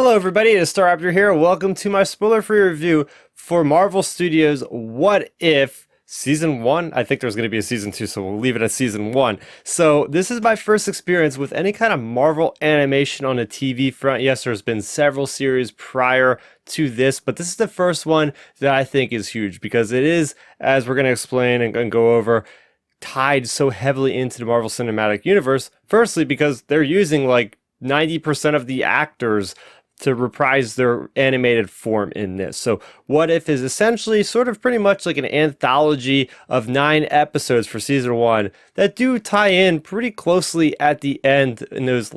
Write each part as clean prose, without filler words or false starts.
Hello everybody, it's Starrapter here. Welcome to my spoiler-free review for Marvel Studios' What If Season 1. I think there's going to be a Season 2, so we'll leave it at Season 1. So this is my first experience with any kind of Marvel animation on the TV front. Yes, there's been several series prior to this, but this is the first one that I think is huge because it is, as we're going to explain and go over, tied so heavily into the Marvel Cinematic Universe. Firstly, because they're using like 90% of the actors to reprise their animated form in this. So What If is essentially sort of pretty much like an anthology of 9 episodes for season 1 that do tie in pretty closely at the end in that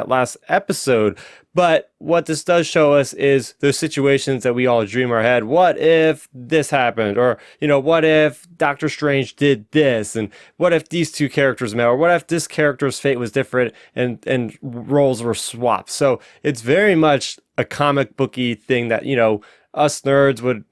last episode. But what this does show us is those situations that we all dream our head. What if this happened? Or, what if Doctor Strange did this? And what if these two characters met? Or what if this character's fate was different and roles were swapped? So it's very much a comic booky thing that, us nerds would,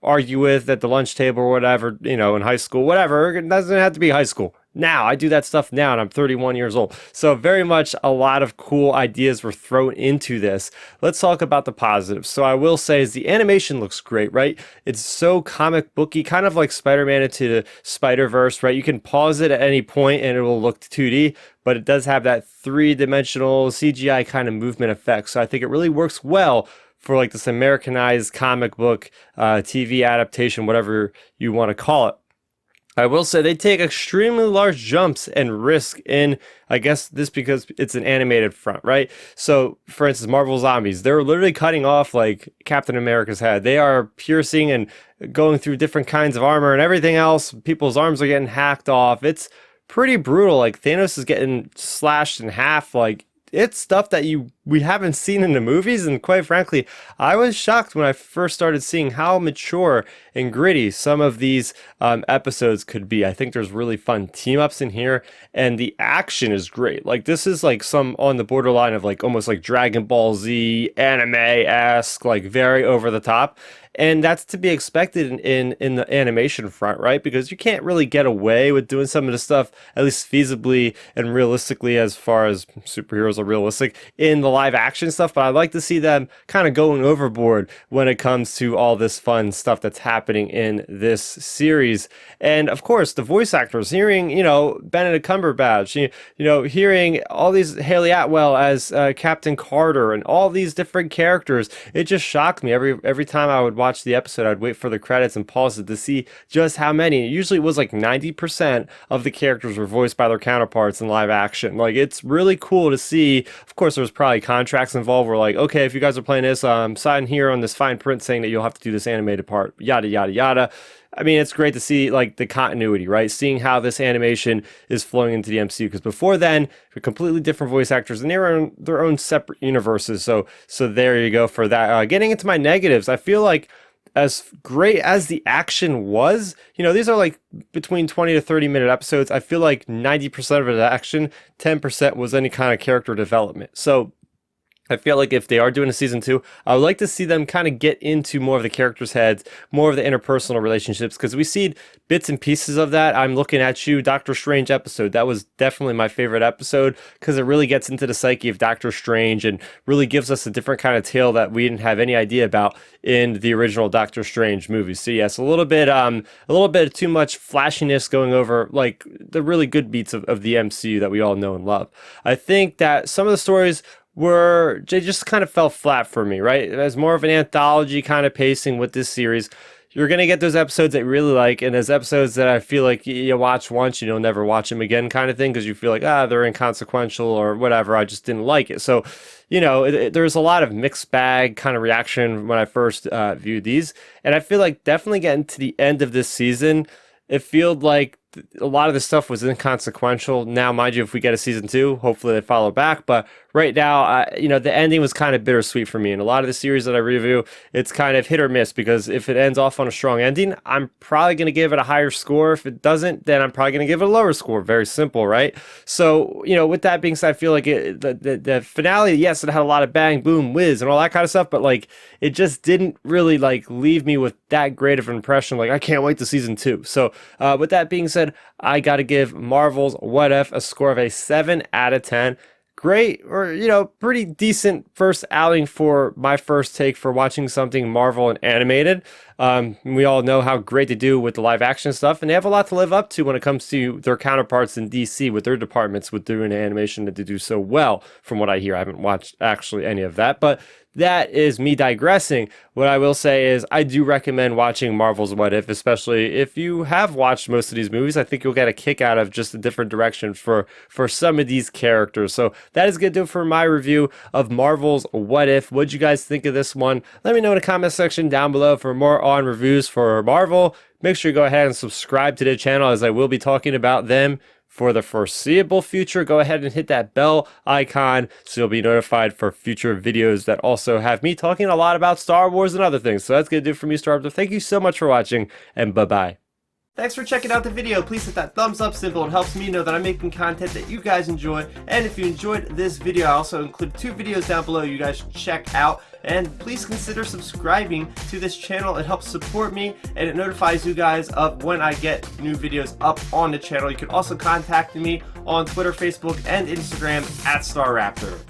argue with at the lunch table or whatever, in high school, whatever. It doesn't have to be high school. Now, I do that stuff now and I'm 31 years old. So very much a lot of cool ideas were thrown into this. Let's talk about the positives. So I will say is the animation looks great, right? It's so comic booky, kind of like Spider-Man into the Spider-Verse, right? You can pause it at any point and it will look 2D, but it does have that three-dimensional CGI kind of movement effect. So I think it really works well for like this Americanized comic book TV adaptation, whatever you want to call it. I will say they take extremely large jumps and risk in, I guess this because it's an animated front, right? So, for instance, Marvel Zombies, they're literally cutting off like Captain America's head. They are piercing and going through different kinds of armor and everything else. People's arms are getting hacked off. It's pretty brutal. Like Thanos is getting slashed in half. Like it's stuff that we haven't seen in the movies, and quite frankly, I was shocked when I first started seeing how mature and gritty some of these episodes could be. I think there's really fun team-ups in here, and the action is great. Like this is like some on the borderline of like almost like Dragon Ball Z anime-esque, like very over the top. And that's to be expected in the animation front, right? Because you can't really get away with doing some of the stuff, at least feasibly and realistically, as far as superheroes are realistic in the live action stuff. But I'd like to see them kind of going overboard when it comes to all this fun stuff that's happening in this series. And of course, the voice actors, hearing, Benedict Cumberbatch, hearing all these Haley Atwell as Captain Carter and all these different characters, it just shocked me every time I would watch the episode. I'd wait for the credits and pause it to see just how many. Usually it was like 90% of the characters were voiced by their counterparts in live action. Like it's really cool to see. Of course, there's probably contracts involved where like, okay, if you guys are playing this, sign here on this fine print saying that you'll have to do this animated part, yada, yada, yada. I mean, it's great to see like the continuity, right? Seeing how this animation is flowing into the MCU, because before then, they're completely different voice actors and they were in their own separate universes. So there you go for that. Getting into my negatives, I feel like as great as the action was, these are like between 20 to 30-minute episodes. I feel like 90% of it action, 10% was any kind of character development. So I feel like if they are doing a season 2, I would like to see them kind of get into more of the characters' heads, more of the interpersonal relationships, because we see bits and pieces of that. I'm looking at you, Doctor Strange episode. That was definitely my favorite episode because it really gets into the psyche of Doctor Strange and really gives us a different kind of tale that we didn't have any idea about in the original Doctor Strange movie. So yes, a little bit too much flashiness going over like the really good beats of the MCU that we all know and love. I think that some of the stories they just kind of fell flat for me, right? As more of an anthology kind of pacing with this series, you're going to get those episodes that you really like, and those episodes that I feel like you watch once, you'll never watch them again kind of thing, because you feel like, they're inconsequential or whatever, I just didn't like it. So, there's a lot of mixed bag kind of reaction when I first viewed these, and I feel like definitely getting to the end of this season, it felt like a lot of the stuff was inconsequential. Now, mind you, if we get a season 2, hopefully they follow back. But right now, the ending was kind of bittersweet for me. And a lot of the series that I review, it's kind of hit or miss, because if it ends off on a strong ending, I'm probably going to give it a higher score. If it doesn't, then I'm probably going to give it a lower score. Very simple, right? So, with that being said, I feel like the finale, yes, it had a lot of bang, boom, whiz, and all that kind of stuff, but like it just didn't really like leave me with that great of an impression. Like I can't wait to season 2. So with that being said, I got to give Marvel's What If a score of a 7 out of 10. great, or pretty decent first outing for my first take for watching something Marvel and animated. We all know how great they do with the live action stuff, and they have a lot to live up to when it comes to their counterparts in DC with their departments with doing animation that they do so well. From what I hear, I haven't watched actually any of that, but that is me digressing. What I will say is I do recommend watching Marvel's What If, especially if you have watched most of these movies. I think you'll get a kick out of just a different direction for some of these characters. So that is going to do it for my review of Marvel's What If. What'd you guys think of this one? Let me know in the comment section down below. For more on reviews for Marvel, make sure you go ahead and subscribe to the channel, as I will be talking about them for the foreseeable future. Go ahead and hit that bell icon so you'll be notified for future videos that also have me talking a lot about Star Wars and other things. So that's going to do it for me, Starrapter. Thank you so much for watching, and bye-bye. Thanks for checking out the video. Please hit that thumbs up symbol. It helps me know that I'm making content that you guys enjoy. And if you enjoyed this video, I also include 2 videos down below you guys should check out. And please consider subscribing to this channel. It helps support me, and it notifies you guys of when I get new videos up on the channel. You can also contact me on Twitter, Facebook, and Instagram at Starrapter.